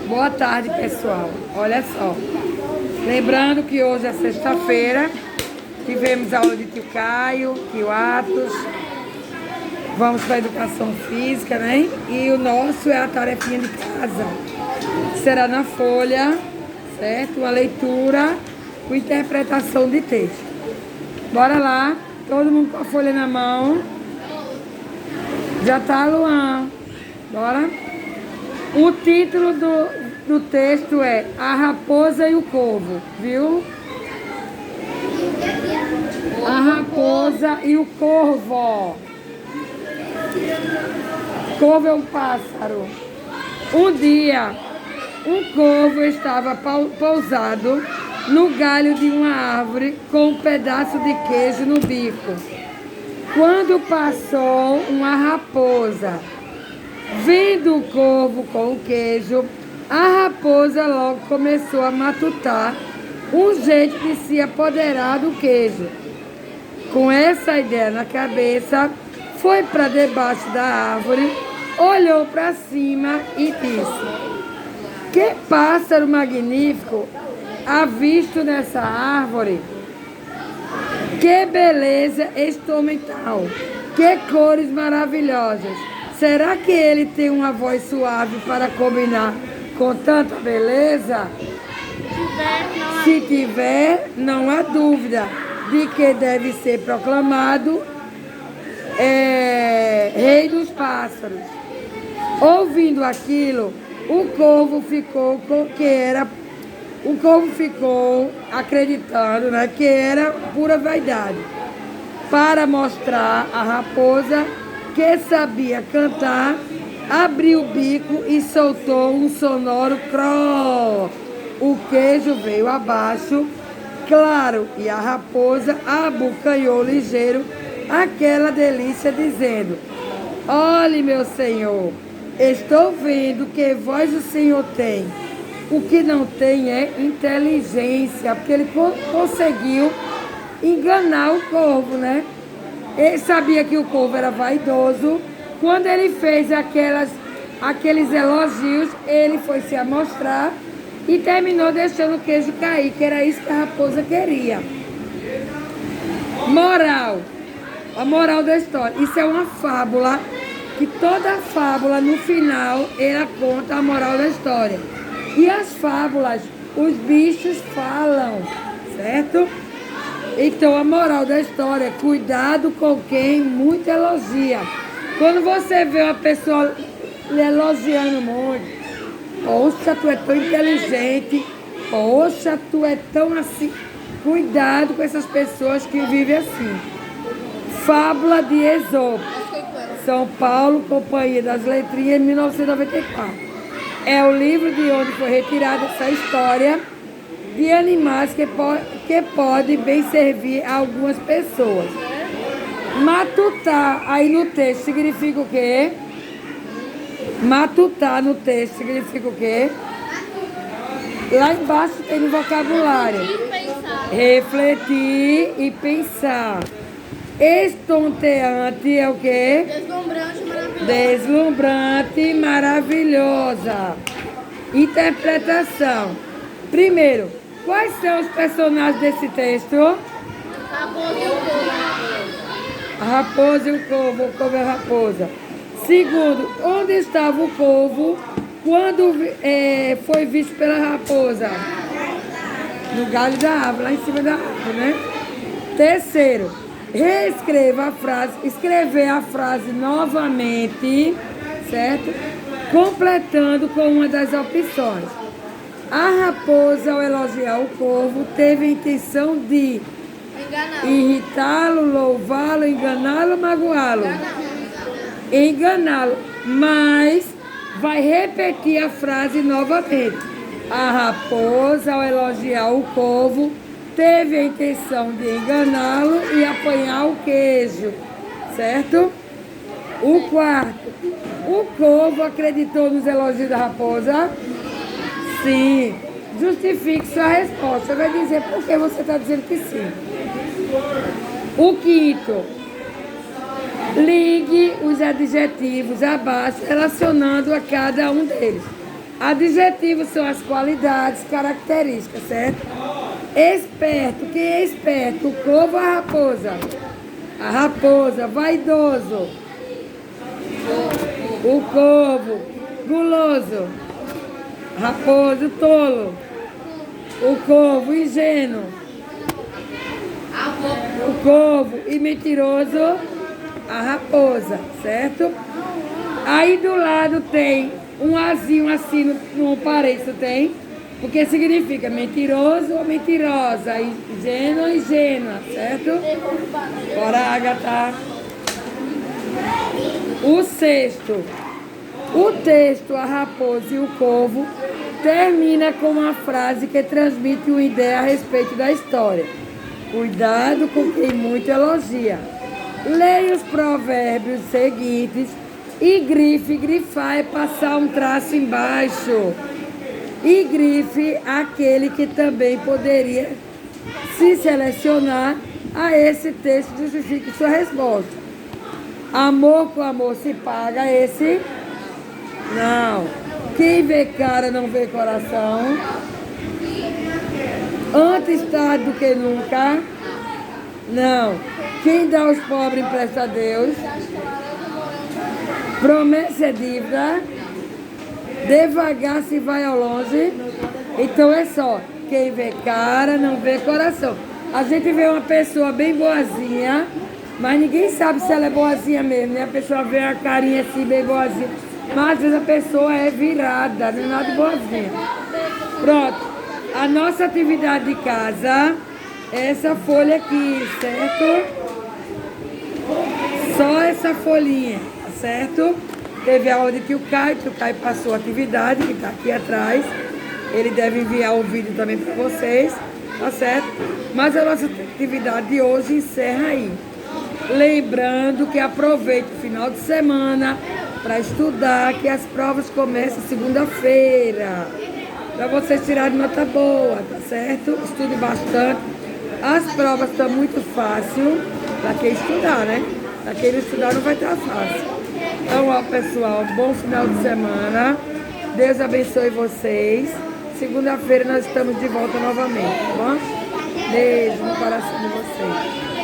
Boa tarde, pessoal. Olha só. Lembrando que hoje é sexta-feira. Tivemos aula de tio Caio, tio Atos. Vamos para a educação física, né? E o nosso é a tarefinha de casa. Será na folha, certo? A leitura com interpretação de texto. Bora lá. Todo mundo com a folha na mão. Já tá, Luan. Bora? O título do texto é A Raposa e o Corvo, viu? A Raposa e o Corvo. Corvo é um pássaro. Um dia, um corvo estava pousado no galho de uma árvore com um pedaço de queijo no bico. Quando passou uma raposa, vendo o corvo com o queijo, a raposa logo começou a matutar um jeito de se apoderar do queijo. Com essa ideia na cabeça, foi para debaixo da árvore, olhou para cima e disse: Que pássaro magnífico há visto nessa árvore! Que beleza instrumental! Que cores maravilhosas! Será que ele tem uma voz suave para combinar com tanta beleza? Se tiver, não há dúvida de que deve ser proclamado rei dos pássaros. Ouvindo aquilo, o corvo ficou acreditando, né, que era pura vaidade, para mostrar à raposa que sabia cantar, abriu o bico e soltou um sonoro cró. O queijo veio abaixo, claro, e a raposa abocanhou ligeiro aquela delícia, dizendo: Olhe, meu senhor, estou vendo que voz o senhor tem. O que não tem é inteligência, porque ele conseguiu enganar o corvo, né? Ele sabia que o corvo era vaidoso. Quando ele fez aqueles elogios, ele foi se amostrar e terminou deixando o queijo cair, que era isso que a raposa queria. Moral. A moral da história. Isso é uma fábula, que toda fábula, no final, ela conta a moral da história. E as fábulas, os bichos falam, certo? Então, a moral da história é cuidado com quem muito elogia. Quando você vê uma pessoa lhe elogiando muito, poxa, tu é tão inteligente, poxa, tu é tão assim. Cuidado com essas pessoas que vivem assim. Fábula de Esopo, São Paulo, Companhia das Letrinhas, 1994. É o livro de onde foi retirada essa história de animais que pode bem servir a algumas pessoas. Matutar aí no texto significa o quê? Matutar no texto significa o quê? Lá embaixo tem no vocabulário. Refletir e pensar. Estonteante é o quê? Deslumbrante e maravilhosa. Deslumbrante e maravilhosa. Interpretação. Primeiro, quais são os personagens desse texto? Raposa e o corvo. A raposa e o corvo é a raposa. Segundo, onde estava o corvo quando foi visto pela raposa? No galho da árvore, lá em cima da árvore, né? Terceiro, reescreva a frase, escrever a frase novamente, certo? Completando com uma das opções. A raposa, ao elogiar o corvo, teve a intenção de irritá-lo, louvá-lo, enganá-lo, magoá-lo. Enganá-lo, mas vai repetir a frase novamente. A raposa, ao elogiar o corvo, teve a intenção de enganá-lo e apanhar o queijo, certo? O quarto, o corvo acreditou nos elogios da raposa? Sim. Justifique sua resposta. Você vai dizer por que você está dizendo que sim. O quinto, ligue os adjetivos abaixo relacionando a cada um deles. Adjetivos são as qualidades, características, certo? Esperto, quem é esperto? O corvo ou a raposa? A raposa. Vaidoso. O corvo. Guloso. Raposo. Tolo. O corvo. Ingênuo. O corvo. E mentiroso. A raposa, certo? Aí do lado tem um azinho assim no pareço, tem? Porque significa mentiroso ou mentirosa, ingênuo ou ingênua, certo? Bora, Agatha. O sexto. O texto, a raposa e o corvo, termina com uma frase que transmite uma ideia a respeito da história. Cuidado com quem muito elogia. Leia os provérbios seguintes e grife. Grifar é passar um traço embaixo. E grife aquele que também poderia se selecionar a esse texto. Justifique sua resposta. Amor com amor se paga, esse? Não. Quem vê cara não vê coração. Antes tarde do que nunca. Não. Quem dá aos pobres empresta a Deus. Promessa é dívida. Devagar se vai ao longe. Então é só. Quem vê cara não vê coração. A gente vê uma pessoa bem boazinha, mas ninguém sabe se ela é boazinha mesmo, né? A pessoa vê a carinha assim, bem boazinha. Mas às vezes a pessoa é virada, não é nada boazinha. Pronto. A nossa atividade de casa é essa folha aqui, certo? Só essa folhinha, certo? Teve a aula de Tio Caio passou a atividade, que está aqui atrás. Ele deve enviar o vídeo também para vocês, tá certo? Mas a nossa atividade de hoje encerra aí. Lembrando que aproveite o final de semana para estudar, que as provas começam segunda-feira. Para vocês tirarem nota boa, tá certo? Estude bastante. As provas estão muito fáceis para quem estudar, né? Para quem não estudar não vai estar fácil. Então, ó, pessoal, bom final de semana. Deus abençoe vocês. Segunda-feira nós estamos de volta novamente, tá bom? Beijo no coração de vocês.